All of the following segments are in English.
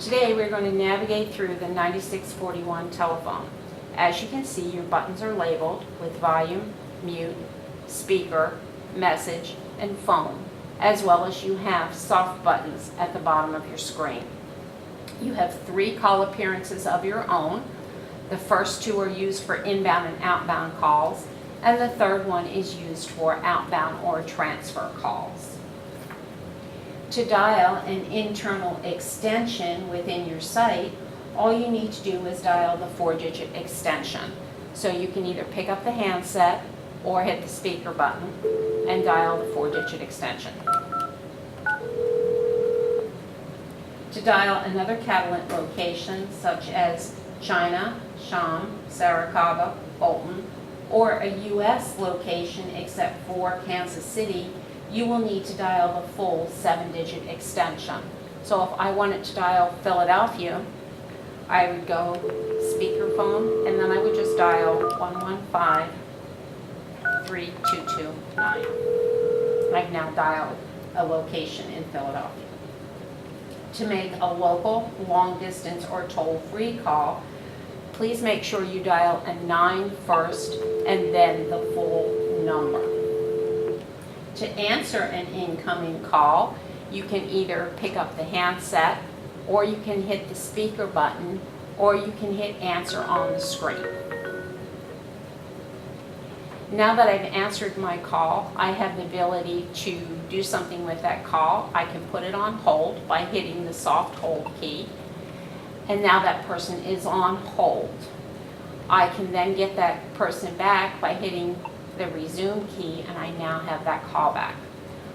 Today we're going to navigate through the 9641 telephone. As you can see, your buttons are labeled with volume, mute, speaker, message, and phone, as well as you have soft buttons at the bottom of your screen. You have 3 call appearances of your own. The first 2 are used for inbound and outbound calls, and the third one is used for outbound or transfer calls. To dial an internal extension within your site, all you need to do is dial the 4-digit extension. So you can either pick up the handset or hit the speaker button and dial the 4-digit extension. To dial another Catalent location, such as China, Sham, Saratoga, Bolton, or a U.S. location except for Kansas City, you will need to dial the full 7-digit extension. So if I wanted to dial Philadelphia, I would go speakerphone, and then I would just dial 115-3229. I've now dialed a location in Philadelphia. To make a local, long distance, or toll-free call, please make sure you dial a 9 first and then the full number. To answer an incoming call, you can either pick up the handset, or you can hit the speaker button, or you can hit answer on the screen. Now that I've answered my call, I have the ability to do something with that call. I can put it on hold by hitting the soft hold key, and now that person is on hold. I can then get that person back by hitting the resume key, and I now have that call back.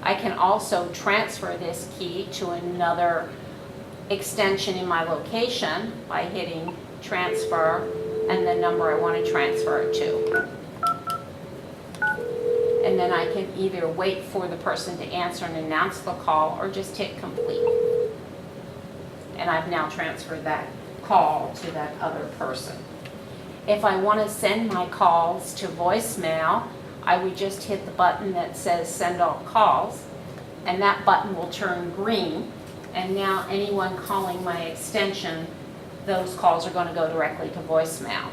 I can also transfer this key to another extension in my location by hitting transfer and the number I want to transfer it to. And then I can either wait for the person to answer and announce the call, or just hit complete. And I've now transferred that call to that other person. If I want to send my calls to voicemail, I would just hit the button that says send all calls, and that button will turn green, and now anyone calling my extension, those calls are going to go directly to voicemail.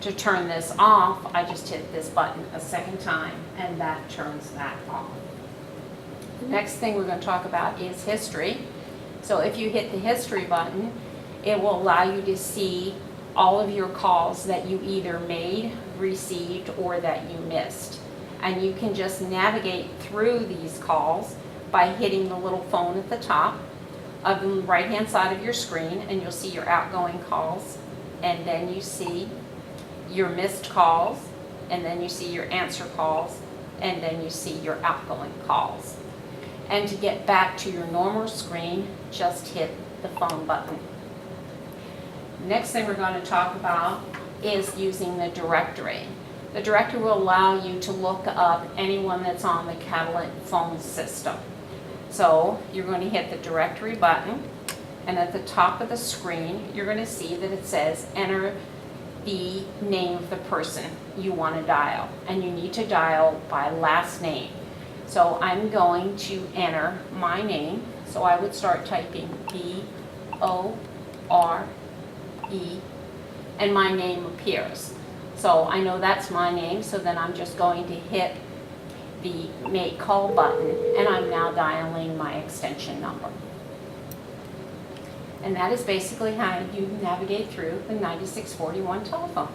To turn this off, I just hit this button a second time, and that turns that off. The next thing we're going to talk about is history. So if you hit the history button, it will allow you to see all of your calls that you either made, received, or that you missed. And you can just navigate through these calls by hitting the little phone at the top of the right-hand side of your screen, and you'll see your outgoing calls, and then you see your missed calls, and then you see your answer calls, and then you see your outgoing calls. And to get back to your normal screen, just hit the phone button. Next thing we're going to talk about is using the directory. The directory will allow you to look up anyone that's on the Catalent phone system. So you're going to hit the directory button, and at the top of the screen, you're going to see that it says enter the name of the person you want to dial, and you need to dial by last name. So I'm going to enter my name, so I would start typing B-O-R-E, and my name appears. So I know that's my name, so then I'm just going to hit the make call button, and I'm now dialing my extension number. And that is basically how you navigate through the 9641 telephone.